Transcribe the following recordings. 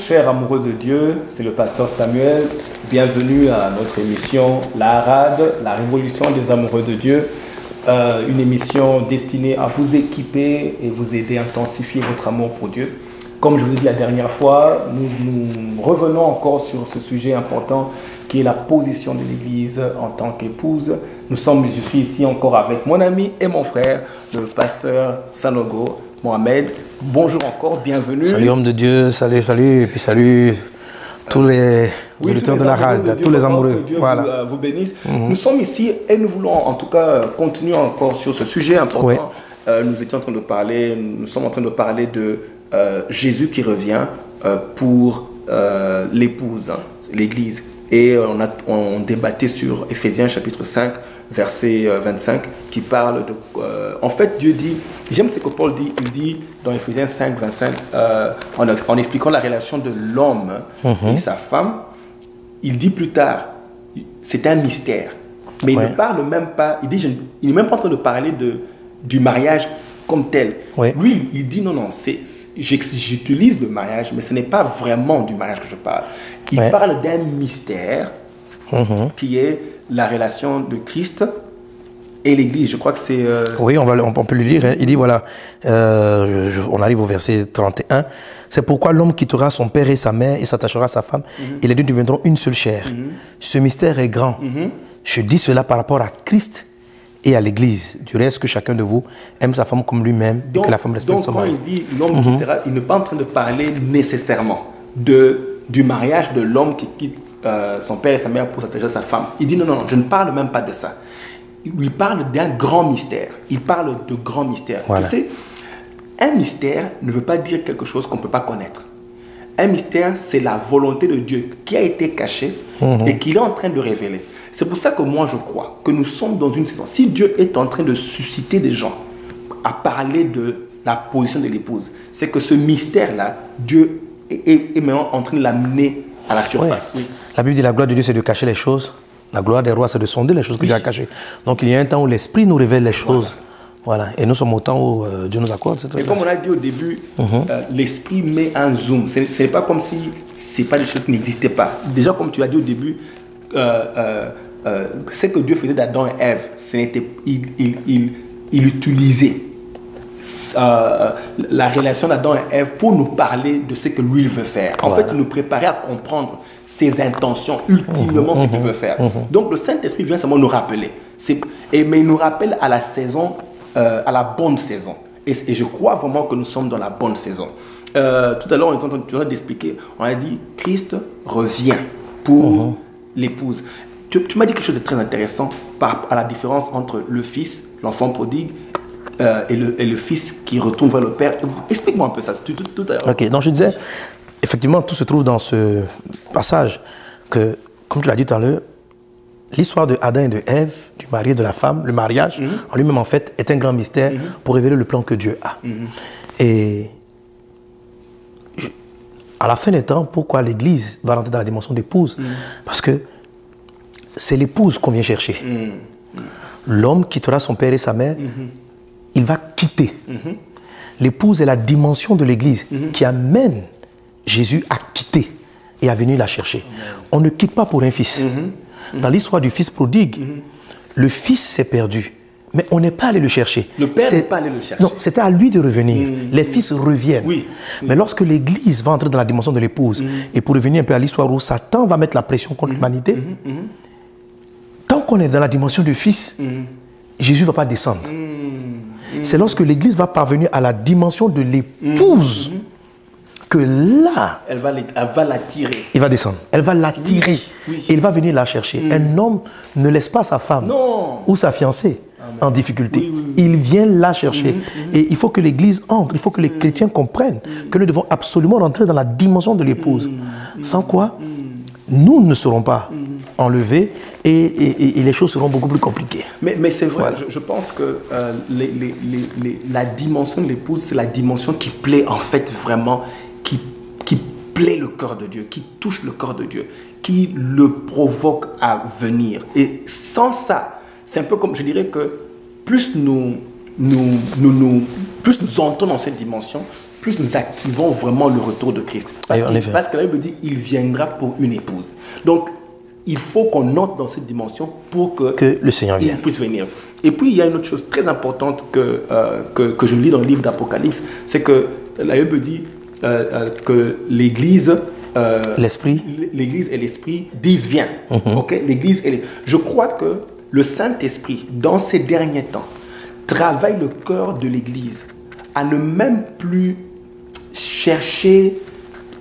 chers amoureux de Dieu, c'est le pasteur Samuel. Bienvenue à notre émission La Harade, la révolution des amoureux de Dieu. Une émission destinée à vous équiper et vous aider à intensifier votre amour pour Dieu. Comme je vous ai dit la dernière fois, nous revenons encore sur ce sujet important qui est la position de l'Église en tant qu'épouse. Je suis ici encore avec mon ami et mon frère, le pasteur Sanogo Mohamed. Bonjour encore, bienvenue. Salut homme de Dieu, salut, et puis salut tous les auditeurs de la RAD, tous les amoureux. Que Dieu voilà. vous bénisse. Nous sommes ici et nous voulons en tout cas continuer encore sur ce sujet important. Oui. Nous sommes en train de parler de Jésus qui revient pour l'épouse, l'Église. Et on débattait sur Éphésiens chapitre 5, verset 25, qui parle de... en fait, Dieu dit, j'aime ce que Paul dit, il dit dans Éphésiens 5, 25, en expliquant la relation de l'homme et sa femme, il dit plus tard, c'est un mystère. Mais il ne parle même pas, il n'est même pas en train de parler du mariage comme tel. Lui, il dit non, j'utilise le mariage, mais ce n'est pas vraiment du mariage que je parle. Il parle d'un mystère qui est la relation de Christ et l'Église. Je crois que c'est... oui, on peut le lire. Hein. Il dit, voilà, on arrive au verset 31. C'est pourquoi l'homme quittera son père et sa mère et s'attachera à sa femme, et les deux deviendront une seule chair. Ce mystère est grand. Je dis cela par rapport à Christ et à l'Église. Du reste, que chacun de vous aime sa femme comme lui-même et que la femme respecte son mari. Donc, quand il dit l'homme quittera, il n'est pas en train de parler nécessairement du mariage de l'homme qui quitte son père et sa mère pour s'attacher à sa femme. Il dit non, je ne parle même pas de ça. Il parle d'un grand mystère. Il parle de grand mystère. Voilà. Tu sais, un mystère ne veut pas dire quelque chose qu'on ne peut pas connaître. Un mystère, c'est la volonté de Dieu qui a été cachée et qu'il est en train de révéler. C'est pour ça que moi je crois que nous sommes dans une saison. Si Dieu est en train de susciter des gens à parler de la position de l'épouse, c'est que ce mystère-là, Dieu est maintenant en train de l'amener à la surface. Oui. La Bible dit la gloire de Dieu, c'est de cacher les choses. La gloire des rois, c'est de sonder les choses que Dieu a cachées. Donc il y a un temps où l'Esprit nous révèle les choses. Voilà. Et nous sommes au temps où Dieu nous accorde cette révélation. Et comme on a dit au début, l'Esprit met un zoom. Ce n'est pas comme si ce n'est pas des choses qui n'existaient pas. Déjà, comme tu l'as dit au début, ce que Dieu faisait d'Adam et Ève, il utilisait la relation d'Adam et Ève pour nous parler de ce que lui il veut faire. En fait, il nous préparait à comprendre ses intentions, ultimement ce qu'il veut faire. Donc le Saint-Esprit vient seulement nous rappeler. Mais il nous rappelle à la saison, à la bonne saison. Et je crois vraiment que nous sommes dans la bonne sain. Tout à l'heure, on était en train d'expliquer, on a dit Christ revient pour l'épouse. Tu m'as dit quelque chose de très intéressant à la différence entre le fils, l'enfant prodigue, et le fils qui retourne vers le père. Explique-moi un peu ça, tout à l'heure. Ok, donc je disais, effectivement, tout se trouve dans ce passage que, comme tu l'as dit tout à l'heure, l'histoire de Adam et de Ève, du mari et de la femme, le mariage, en lui-même, en fait, est un grand mystère pour révéler le plan que Dieu a. Et à la fin des temps, pourquoi l'Église va rentrer dans la dimension d'épouse? Parce que c'est l'épouse qu'on vient chercher. L'homme quittera son père et sa mère, il va quitter. L'épouse est la dimension de l'Église qui amène Jésus à quitter et à venir la chercher. On ne quitte pas pour un fils. Dans l'histoire du fils prodigue, le fils s'est perdu, mais on n'est pas allé le chercher. Le père n'est pas allé le chercher. Non, c'était à lui de revenir. Les fils reviennent. Mais lorsque l'Église va entrer dans la dimension de l'épouse, et pour revenir un peu à l'histoire où Satan va mettre la pression contre l'humanité, tant qu'on est dans la dimension du fils, Jésus ne va pas descendre. C'est lorsque l'Église va parvenir à la dimension de l'épouse que là, elle va l'attirer. Il va descendre. Elle va l'attirer. Et il va venir la chercher. Un homme ne laisse pas sa femme ou sa fiancée en difficulté. Il vient la chercher. Et il faut que l'Église entre. Il faut que les chrétiens comprennent que nous devons absolument rentrer dans la dimension de l'épouse. Sans quoi, nous ne serons pas enlevés et les choses seront beaucoup plus compliquées. Mais c'est vrai, je pense que la dimension de l'épouse, c'est la dimension qui plaît en fait vraiment, qui plaît le cœur de Dieu, qui touche le cœur de Dieu, qui le provoque à venir. Et sans ça, c'est un peu comme, je dirais que plus nous entrons dans cette dimension, plus nous activons vraiment le retour de Christ. Parce que la Bible dit, il viendra pour une épouse. Donc, il faut qu'on entre dans cette dimension pour que le Seigneur vienne. Puisse venir. Et puis, il y a une autre chose très importante que je lis dans le livre d'Apocalypse, c'est que la Bible dit que l'Église... l'Église et l'Esprit disent viens. Okay? L'Église et je crois que le Saint-Esprit, dans ces derniers temps, travaille le cœur de l'Église à ne même plus chercher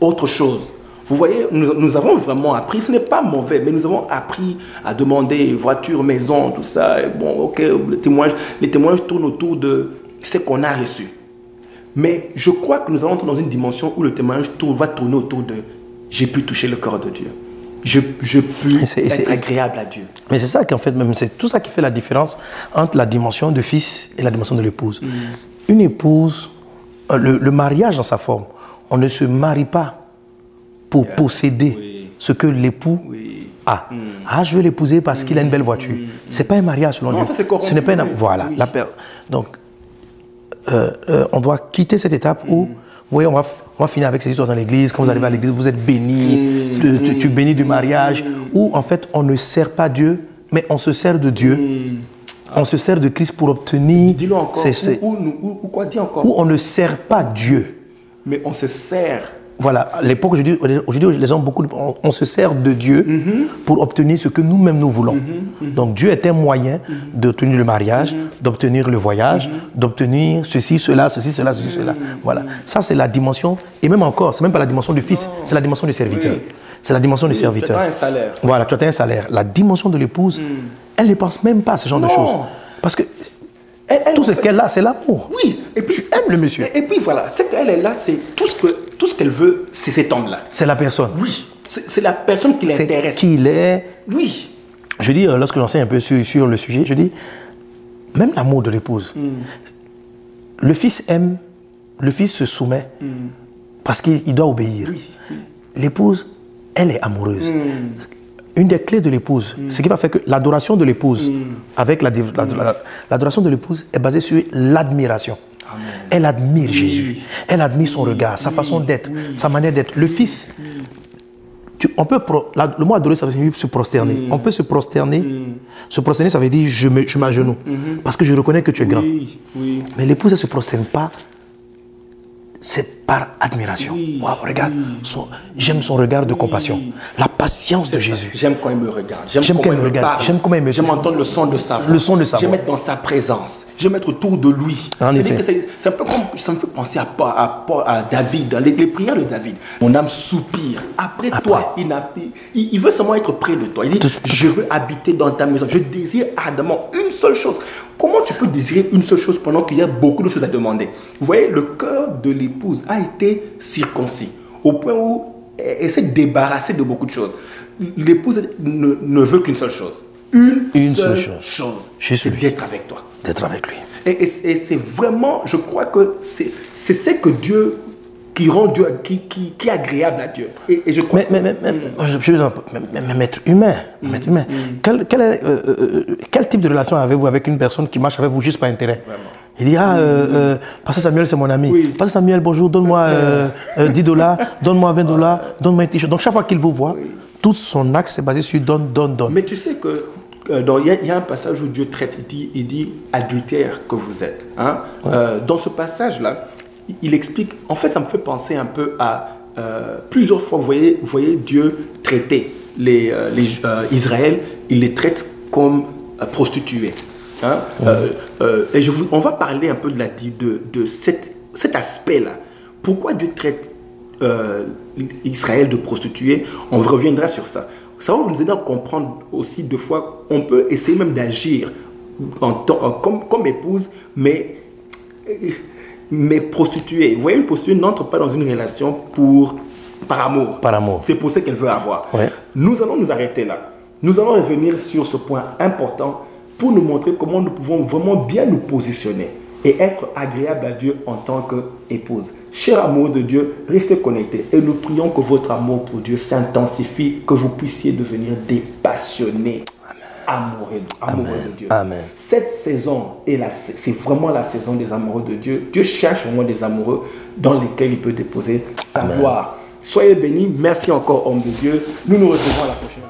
autre chose. Vous voyez, nous avons vraiment appris, ce n'est pas mauvais, mais nous avons appris à demander voiture, maison, tout ça. Et bon, ok, les témoignages tournent autour de ce qu'on a reçu. Mais je crois que nous allons entrer dans une dimension où le témoignage va tourner autour de j'ai pu toucher le cœur de Dieu. Je peux être agréable à Dieu. Mais c'est ça qui en fait, même c'est tout ça qui fait la différence entre la dimension de fils et la dimension de l'épouse. Une épouse, le mariage dans sa forme, on ne se marie pas pour posséder ce que l'époux a. Ah, je veux l'épouser parce qu'il a une belle voiture. C'est pas un mariage selon Dieu. Ce n'est pas un... Voilà. Donc, on doit quitter cette étape où oui, on va finir avec ces histoires dans l'église. Quand vous arrivez à l'église, vous êtes bénis, tu bénis du mariage. Où en fait, on ne sert pas Dieu, mais on se sert de Dieu. On se sert de Christ pour obtenir... Dis-le encore. Ou quoi, dis encore. Où on ne sert pas Dieu. Mais on se sert. Voilà, à l'époque, aujourd'hui, les gens, on se sert de Dieu pour obtenir ce que nous-mêmes nous voulons. Donc Dieu est un moyen d'obtenir le mariage, d'obtenir le voyage, d'obtenir ceci, cela, ceci, cela, ceci, cela. Voilà, ça c'est la dimension, et même encore, c'est même pas la dimension du fils, c'est la dimension du serviteur. C'est la dimension du serviteur. Tu as un salaire. Voilà, tu as un salaire. La dimension de l'épouse, elle ne pense même pas à ce genre de choses. Parce que tout ce qu'elle a, c'est l'amour. Oui. Et puis, tu aimes le monsieur. Et puis voilà, ce qu'elle est là, c'est tout ce qu'elle veut, c'est cet homme-là. C'est la personne. Oui. C'est la personne qui l'intéresse. C'est qui il est. Oui. Je dis, lorsque j'enseigne un peu sur le sujet, je dis, même l'amour de l'épouse. Le fils aime, le fils se soumet parce qu'il doit obéir. Oui. L'épouse, elle est amoureuse. Une des clés de l'épouse, ce qui va faire que l'adoration de l'épouse, avec l'adoration de l'épouse est basée sur l'admiration. Elle admire Jésus, elle admire son regard, sa façon d'être, sa manière d'être. Le fils, le mot adorer, ça veut dire se prosterner. On peut se prosterner. Se prosterner, ça veut dire je m'agenouille. Parce que je reconnais que tu es grand. Mais l'épouse, elle ne se prosterne pas. C'est par admiration. Wow, regarde, j'aime son regard de compassion. La patience de Jésus. J'aime quand il me regarde. J'aime comment il me regarde. J'aime comment il me J'aime entendre le son de sa voix. Le son de sa voix. J'aime être dans sa présence. J'aime être autour de lui. En effet. C'est un peu comme, ça me fait penser à David, dans les prières de David. Mon âme soupire. Après toi, il veut seulement être près de toi. Il dit, je veux habiter dans ta maison. Je désire ardemment une seule chose. Comment tu peux désirer une seule chose pendant qu'il y a beaucoup de choses à demander? Vous voyez, le cœur de l'épouse a été circoncis au point où elle s'est débarrassée de beaucoup de choses. L'épouse ne veut qu'une seule chose. Une seule chose. C'est d'être avec toi. D'être avec lui. Et c'est vraiment, je crois que c'est ce que Dieu, qui rend Dieu, qui est agréable à Dieu. Et je crois mais être humain. Quel type de relation avez-vous avec une personne qui marche avec vous juste par intérêt? Vraiment. Il dit, Pasteur Samuel, c'est mon ami. Pasteur Samuel, bonjour, donne-moi 10 $, donne-moi 20 $, donne-moi un t-shirt. Donc chaque fois qu'il vous voit, tout son axe est basé sur donne. Mais tu sais que il y a un passage où Dieu traite, il dit adultère que vous êtes. Hein? Dans ce passage-là, il explique, en fait ça me fait penser un peu à plusieurs fois, vous voyez Dieu traiter Israël, il les traite comme prostituées. Hein? Et on va parler un peu de cet aspect-là. Pourquoi Dieu traite Israël de prostituée? On reviendra sur ça. Ça va nous aider à comprendre aussi deux fois, on peut essayer même d'agir comme épouse, mais prostituée. Vous voyez, une prostituée n'entre pas dans une relation par amour. Par amour. C'est pour ça qu'elle veut avoir. Ouais. Nous allons nous arrêter là. Nous allons revenir sur ce point important pour nous montrer comment nous pouvons vraiment bien nous positionner et être agréable à Dieu en tant qu'épouse. Cher amour de Dieu, restez connectés et nous prions que votre amour pour Dieu s'intensifie, que vous puissiez devenir des passionnés. Amen. amoureux de Dieu. Amen. Cette saison, c'est vraiment la saison des amoureux de Dieu. Dieu cherche vraiment des amoureux dans lesquels il peut déposer sa gloire. Soyez bénis. Merci encore, homme de Dieu. Nous nous retrouvons à la prochaine.